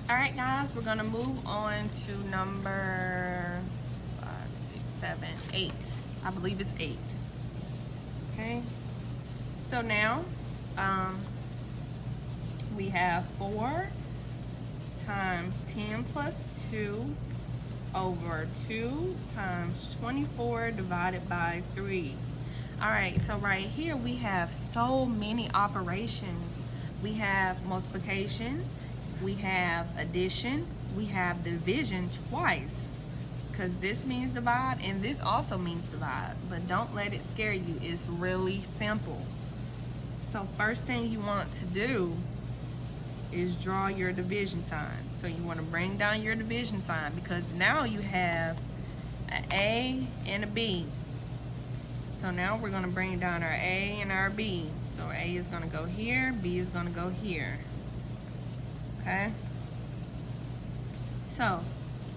All right, guys, we're gonna move on to number 5, 6, 7, 8. I believe it's 8. Okay. So now, we have 4 times 10 plus 2 over 2 times 24 divided by 3. All right, so right here we have so many operations. We have multiplication, we have addition, we have division twice, because this means divide and this also means divide, but don't let it scare you. It's really simple. So first thing you want to do is draw your division sign. So you want to bring down your division sign, because now you have an A and a B. So now we're going to bring down our A and our B. So A is going to go here, B is going to go here. Okay? So,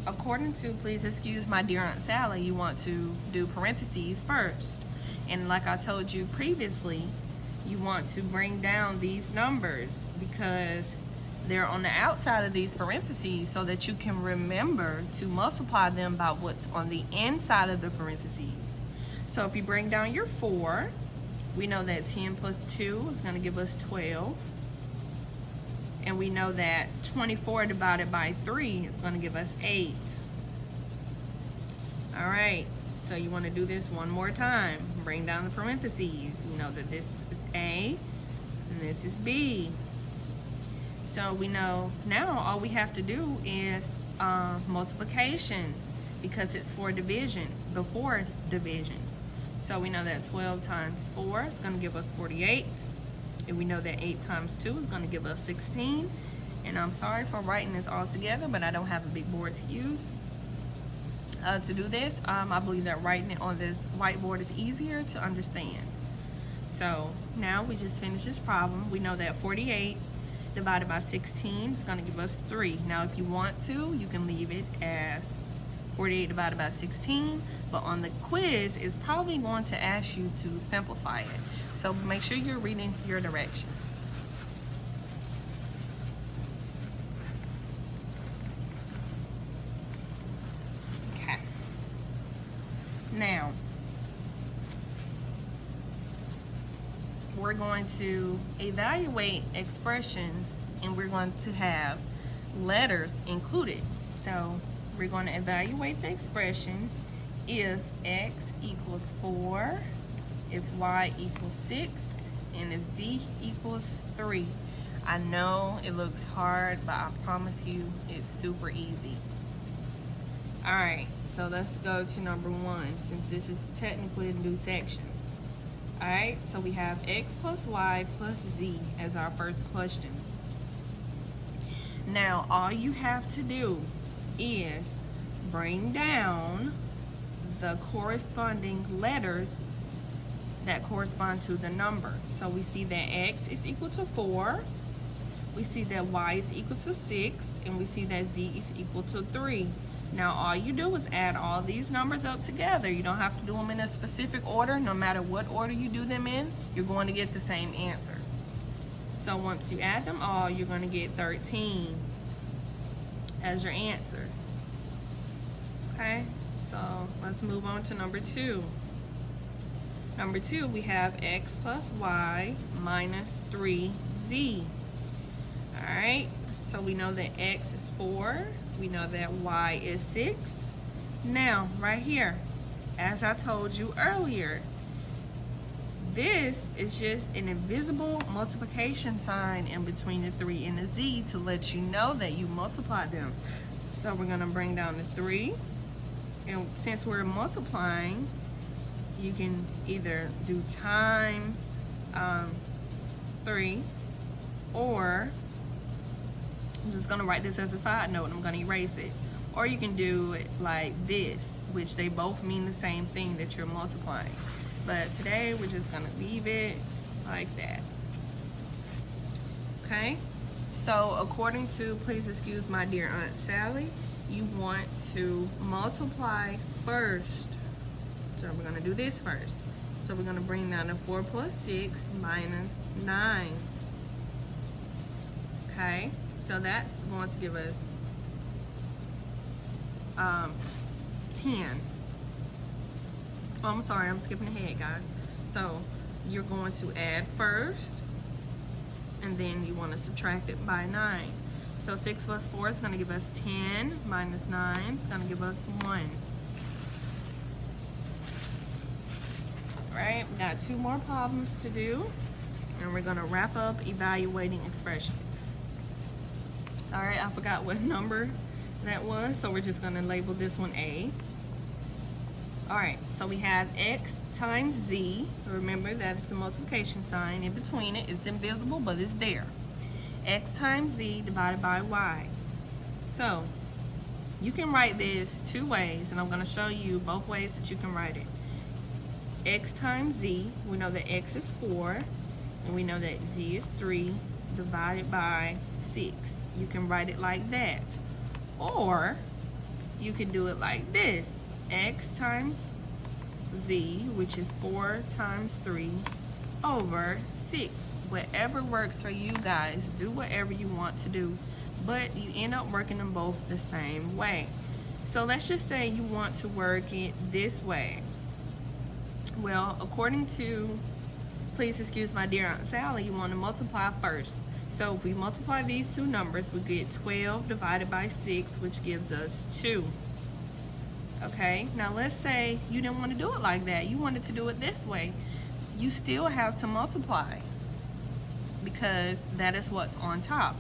according to, please excuse my dear Aunt Sally, you want to do parentheses first. And like I told you previously, you want to bring down these numbers because they're on the outside of these parentheses, so that you can remember to multiply them by what's on the inside of the parentheses. So if you bring down your 4, we know that 10 plus 2 is going to give us 12. And we know that 24 divided by 3 is going to give us 8. All right, so you want to do this one more time. Bring down the parentheses. You know that this is A and this is B. So we know now all we have to do is multiplication, because it's for division, before division. So we know that 12 times 4 is going to give us 48. And we know that 8 times 2 is going to give us 16. And I'm sorry for writing this all together, but I don't have a big board to use to do this. I believe that writing it on this whiteboard is easier to understand. So now we just finished this problem. We know that 48 divided by 16 is going to give us 3. Now if you want to, you can leave it as 48 divided by 16, but on the quiz it's probably going to ask you to simplify it. So make sure you're reading your directions. Okay. Now, we're going to evaluate expressions, and we're going to have letters included. So we're going to evaluate the expression if x equals 4, if y equals 6, and if z equals 3. I know it looks hard, but I promise you it's super easy. All right, so let's go to number 1, since this is technically a new section. All right, so we have x plus y plus z as our first question. Now, all you have to do is bring down the corresponding letters that correspond to the number. So we see that x is equal to 4, we see that y is equal to 6, and we see that z is equal to 3. Now all you do is add all these numbers up together. You don't have to do them in a specific order. No matter what order you do them in, you're going to get the same answer. So once you add them all, you're going to get 13 as your answer. Okay, so let's move on to number 2. Number 2, we have x plus y minus 3z. All right, so we know that x is 4. We know that y is 6. Now, right here, as I told you earlier, this is just an invisible multiplication sign in between the 3 and the z to let you know that you multiply them. So we're going to bring down the 3. And since we're multiplying, you can either do times 3, or I'm just going to write this as a side note and I'm going to erase it. Or you can do it like this, which they both mean the same thing, that you're multiplying. But today we're just going to leave it like that. Okay? So according to, please excuse my dear Aunt Sally, you want to multiply first. So we're going to do this first. So we're going to bring down the 4 plus 6 minus 9. Okay? So that's going to give us 10. Oh, I'm sorry, I'm skipping ahead, guys. So you're going to add first, and then you want to subtract it by 9. So 6 plus 4 is going to give us 10, minus 9 is going to give us 1. All right, we got 2 more problems to do, and we're going to wrap up evaluating expressions. All right, I forgot what number that was, so we're just going to label this one A. All right, so we have x times z. Remember, that is the multiplication sign. In between it, it's invisible, but it's there. X times z divided by y. So you can write this 2 ways, and I'm going to show you both ways that you can write it. X times z, we know that x is 4, and we know that z is 3, divided by 6. You can write it like that. Or you can do it like this. X times z, which is 4 times 3, over 6. Whatever works for you guys, do whatever you want to do, but you end up working them both the same way. So let's just say you want to work it this way. Well, according to, please excuse my dear Aunt Sally, you want to multiply first. So if we multiply these 2 numbers, we get 12 divided by 6, which gives us 2. Okay, now let's say you didn't want to do it like that. You wanted to do it this way. You still have to multiply, because that is what's on top,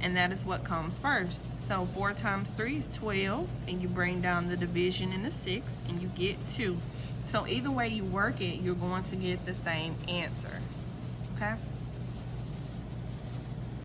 and that is what comes first. So 4 times 3 is 12, and you bring down the division in the 6, and you get 2. So either way you work it, you're going to get the same answer. Okay?